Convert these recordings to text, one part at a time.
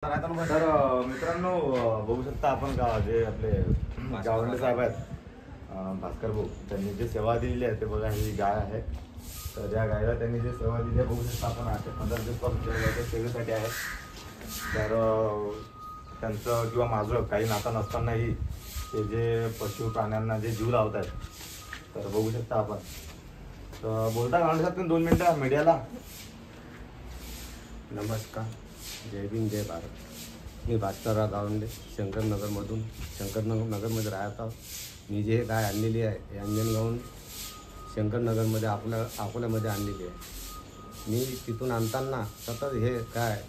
तर मित्रांनो बघू शकता आपण जे आपले गावंडे साहेब आहेत भास्कर भाऊ त्यांनी जे सेवा दिलेली आहे ते बघा ही गाय आहे। तर या गायला त्यांनी जे सेवा दिली आहे बघू शकता आपण 8 ते 15 दिवसापासून सेवेसाठी आहे। तर त्यांचं किंवा माझं काही नातं नसतानाही ते जे पशु प्राण्यांना जे जीव लावत आहेत तर बघू शकता आपण। तर बोलता गावंडे साहेब 2 मिनिटं मीडियाला। नमस्कार, जय भीम जय भारत। मी भास्करराव गावंडे शंकरनगरमधून शंकरनगरमध्ये राहत आहोत। मी जे गाय आणलेली आहे हे अंजनगावहून शंकरनगरमध्ये अकोल्यामध्ये आणलेली आहे। मी तिथून आणताना सतत हे गाय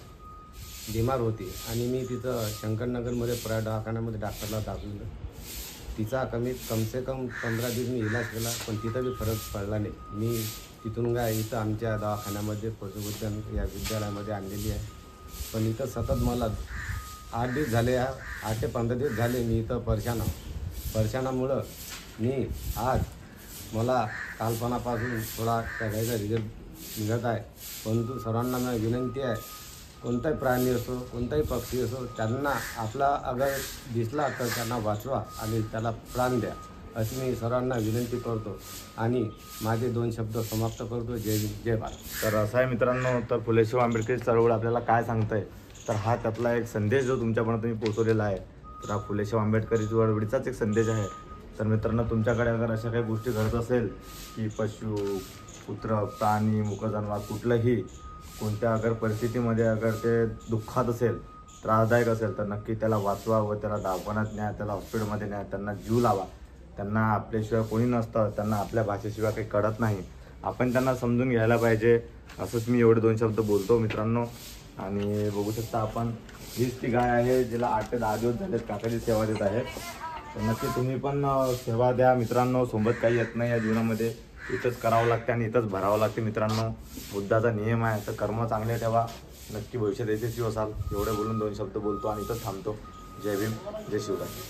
बिमार होती आणि मी तिथं शंकरनगरमध्ये प्रायव्हेट दवाखान्यामध्ये डॉक्टरला दाखवलं। तिचा कम से कम 15 दिवस मी इलाज केला पण तिथं बी फरक पडला नाही। मी तिथून गाय इथं आमच्या दवाखान्यामध्ये पशुवैद्यन या विद्यालयामध्ये आणलेली आहे। पण इथं सतत मला 8 दिवस झाले 8 ते 15 दिवस झाले मी इथं परेशानामुळं मी आज मला कालपणापासून थोडा त्या गायचा रिझल्ट निघत आहे। परंतु सर्वांना माझी विनंती आहे, कोणताही प्राणी असो कोणताही पक्षी असो त्यांना आपला अगर दिसला तर त्यांना वाचवा आणि त्याला प्राण द्या अशी मी सर्वांना विनंती करतो आणि माझे 2 शब्द समाप्त करतो। जय भीम जय भारत। तर असं आहे मित्रांनो, तर फुले शाहू आंबेडकरी चळवळ आपल्याला काय सांगताय तर हा त्यातला एक संदेश जो तुमच्यापर्यंत तुम्ही पोहोचवलेला आहे तर हा फुले शाहू आंबेडकरी चळवळीचाच एक संदेश आहे। तर मित्रांनो, तुमच्याकडे अगर अशा काही गोष्टी घडत असेल की पशु पुत्र प्राणी मुकजनवार कुठलंही कोणत्या अगर परिस्थितीमध्ये अगर ते दुःखात असेल त्रासदायक असेल तर नक्की त्याला वाचवा व त्याला दवाखान्यात न्या, त्याला हॉस्पिटलमध्ये न्या, त्यांना जीव लावा। त्यांना आपल्याशिवाय कोणी नसतं, त्यांना आपल्या भाषेशिवाय काही कळत नाही, आपण त्यांना समजून घ्यायला पाहिजे। असंच मी एवढे 2 शब्द बोलतो मित्रांनो। आणि बघू शकता आपण हीच ती गाय आहे जिला 8 ते 10 दिवस झालेत काकाची सेवा देत आहेत। तर नक्की तुम्ही पण सेवा द्या मित्रांनो। सोबत काही येत नाही या जीवनामध्ये, इथंच करावं लागते आणि इथंच भरावं लागते मित्रांनो। बुद्धाचा नियम आहे, तर कर्म चांगले ठेवा, नक्की भविष्यात यशस्वी असाल। एवढे बोलून 2 शब्द बोलतो आणि इथंच थांबतो। जय भीम जय शिवराय।